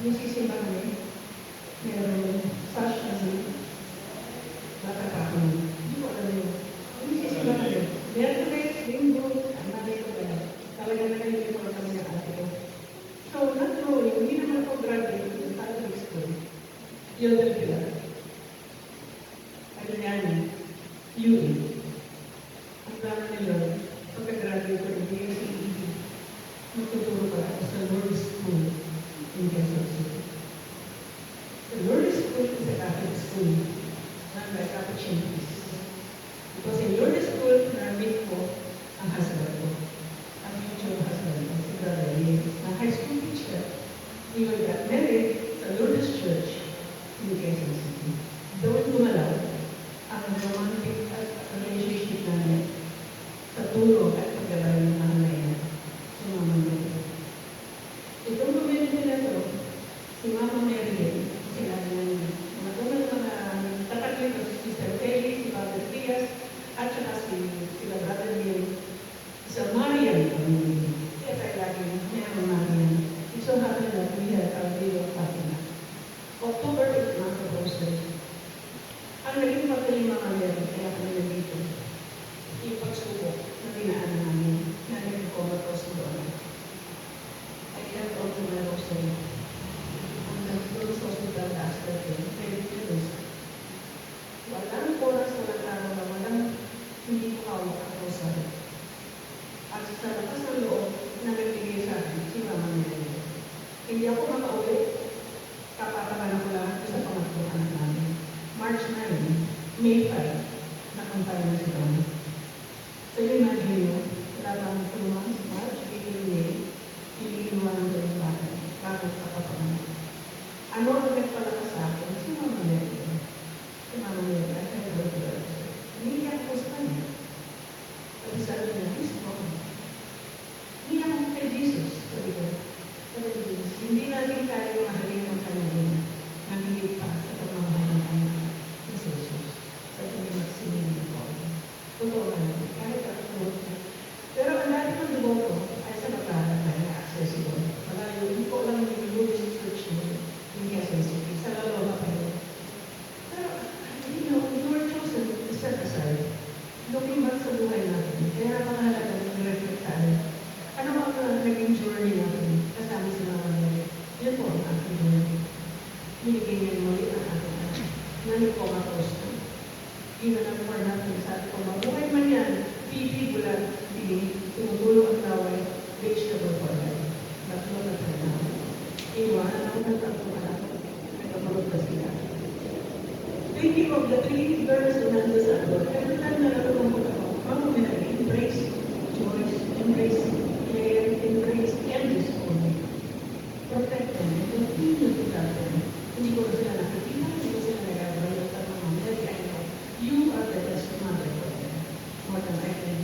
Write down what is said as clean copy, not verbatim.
yung sisimba kami, meron sash na matakapon. Hindi ko alam yun. Yung sisimba kami, Mercury, Linggo, Anay ko ba? Talaga na kayo yung mga kami ng ate ko. So, not-knowing, hindi naman ako graduate ng Catholic school. Yun na sila. Ano yan? UE. Ang plano nila, pagka-graduate ko ng BSCE, magtuturo pala ako sa Lourdes School in Quezon City. The Lourdes School is a Catholic school, run by Capuchinos. It was in Lourdes School na meet ko ang husband ko. Ang future husband ko, si Brother Lee, na high school teacher. We were got married sa Lourdes Church in Quezon City. Doon gumalaw ang romantic relationship namin sa tulong at paggabay ng mga ngayon. Mama Mary. Itong gawin nila ito, si Mama Mary, sila naman mga unang mga tapat nito, si Sister Kelly, si Father Diaz, at saka sila Brother Lee, si Marian. Kaya tayo lagi, mayroong Marian. It's so happy that we had our day of Fatima. October 8, mga rosary. Ang naging pagaling mga Mary, kaya kami nandito, yung pagsubok na dinaan namin, na nag-comatose doon. I kept on to my rosary. Ang nag-close hospital after them, very close. Walang oras na nag-araw na walang hindi ko hawak ang rosary. At sa lakas ng loob na nagbigay sa akin, si Mama Mary. Hindi ako makauwi, kapatakan ko lang sa pangatlo anak namin. March 9, May 5, nakampay na si Mama. So yun imagine mo, wala bang 2 months, March, April, May, hindi ginawa ng gawin bakit, bakit kapatakan. Ano ang nagpalakas sa akin? Si Mama Mary. Si Mama Mary, I can't go to her. Hindi ako sa kanya. Sabi sabi niya, he's strong. Hindi ako kay Jesus. Sabi ko, hindi natin kaya mahalin ang kanya nagigit pa sa pagmamahal ng kanya ni Jesus. Sabi niya, magsinin ko. Totoo naman, kahit ako. Pero ang dati ng devoto ay sa magkaharap na accessible. Malayo, hindi ko lang yung Lourdes Church in Quezon City. Sa lalo pa yun. Pero, you know, you were chosen to set aside. Looking back sa buhay natin, kaya mahalaga mag-reflect tayo. Ano ang naging journey natin kasama si Mama Mary? Yun po ang aking journey. Binigay niya muli ang aking anak. Nani-comatose na. Ginanapar natin sa ating mabuhay man yan, pipi, bulan, bili, tumutulong ang taway, vegetable for life. Batlo na tayo na. Iwan, ang nagtatong anak, nagkamalog na sila. Thinking of the 3 girls na nando sa abroad, every time na natulong ko ako, Mama Mary, embrace Joyce, embrace Claire, embrace Candice only. Protect them, continue to love them. Hindi ko na sila nakikita, hindi ko sila nagagawa. You are the best mother for them, more than I can